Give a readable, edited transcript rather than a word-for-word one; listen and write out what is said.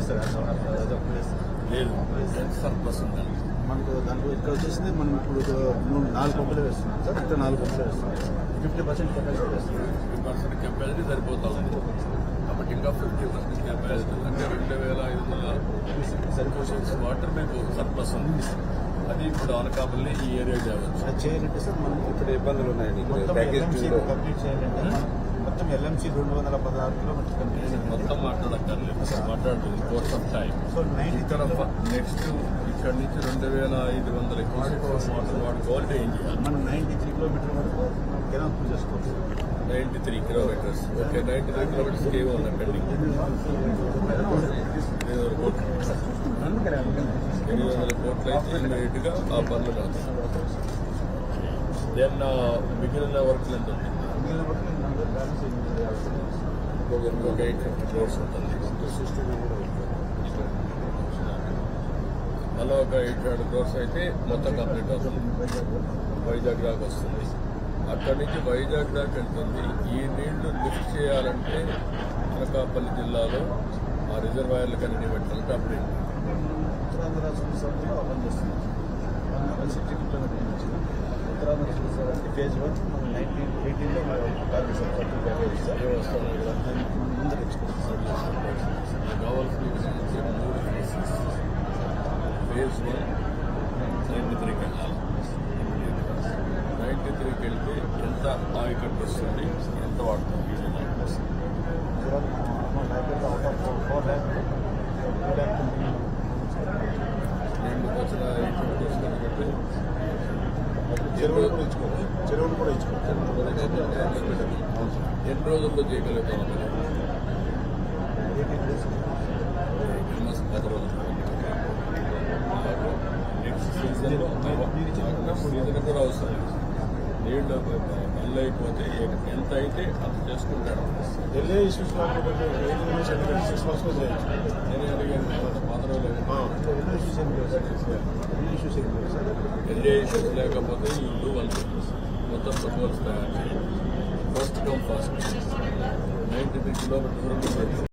Sir అదొక place లేదు surplus ఉందండి. మనకు దాంట్లో ఇక్కడ వచ్చేసింది మనం ఇప్పుడు 4 పంపులు వేస్తున్నాం సార్. ఇక్కడ 4 పంపులు వేస్తున్నాం. 50% కెపాసిటీ వేస్తున్నాం. 50% కెపాసిటీ సరిపోతా ఉంది కాబట్టి ఇంకా 50% కెపాసిటీ అంటే 2500 సరిపోషన్స్ వాటర్ మీకు సర్ప్లస్ ఉంది. అది ఇప్పుడు అనకాపల్లి ఈ ఏరియా చేయవచ్చు. అది చేయాలంటే సార్ మనం ఇక్కడ ఇబ్బందులు ఉన్నాయండి. మొత్తం ఎల్ఎంసీ కంప్లీట్ చేయాలంటే మొత్తం ఎల్ఎంసీ 216 కిలోమీటర్స్ కంప్లీట్ చేయాలి. మొత్తం మాట్లాడక్కర్లేదు, మాట్లాడుతుంది కోర్స్ ఆఫ్ టైం. సో 90 ఇక్కడ నెక్స్ట్ ఇక్కడ నుంచి 2500 వాటర్ వాడుకోవాలంటే ఏం చేయాలి? మనం 93 కిలోమీటర్ వరకు కెనాల్ పూజ చేసుకోవచ్చు. 93 కిలోమీటర్స్. ఓకే, 93 కిలోమీటర్స్ ఏమో ఉందండి. 800 కోట్లు అయితే ఇమ్మీడియట్గా ఆ పనులు కాదు. దెన్ మిగిలిన వర్క్లు ఎంత ఉంది? ఒక 850 crores ఉంటుంది. మళ్ళీ ఒక 800 crores అయితే మొత్తం కంప్లీట్ అవుతుంది. వైజాగ్ దాకా వస్తుంది. అక్కడి నుంచి వైజాగ్ దాకా వెళ్తుంది. ఈ నీళ్లు లిఫ్ట్ చేయాలంటే అనకాపల్లి జిల్లాలో ఆ రిజర్వాయర్లు కన్నీ పెట్టాలంటే అప్పుడే ఉత్తరాంధ్ర రాష్ట్ర సభలో ఓపెన్ చేస్తున్నాం. 160 కిలోమీటర్లు వచ్చింది. ఉత్తరాంధ్ర రాష్ట్ర ఫేజ్ 1 మనం 1918లో కాదు సార్. 30 ప్యాకేజ్ సార్ వస్తాను ఇక్కడ మనం ముందు తెచ్చుకోవచ్చు సార్. కావాల్సిన 3 ఫేజెస్. ఫేజ్ 1 93కి వెళ్ళాలి. 93కి వెళ్తే ఎంత ఆయకట్టు వస్తుంది, ఎంత వాడుతుంది? నేను వచ్చిన 800 crores కంటే చెరువులు కూడా ఇచ్చుకోవచ్చు. చెరువులు కూడా ఇచ్చుకోవచ్చు. ఎన్ని రోజుల్లో చేయగలుగుతాం? 18 days. 10 రోజులు. నెక్స్ట్ సీజన్లో సీజన్ కూడా అవసరం. నీళ్ళు మళ్ళీ అయిపోతే ఎంత అయితే అంత చేసుకుంటాడు. ఎల్ఏ ఇష్యూస్ కాకపోతే 6 months లో చేయొచ్చు. నేనే అడిగాను తర్వాత 10 రోజులు. ఎల్ఏ ఇష్యూస్ లేకపోతే ఇల్లు వాళ్ళు మొత్తం ఫుట్బాల్స్ తయారు చేయాలి. First come fast 93 kilometres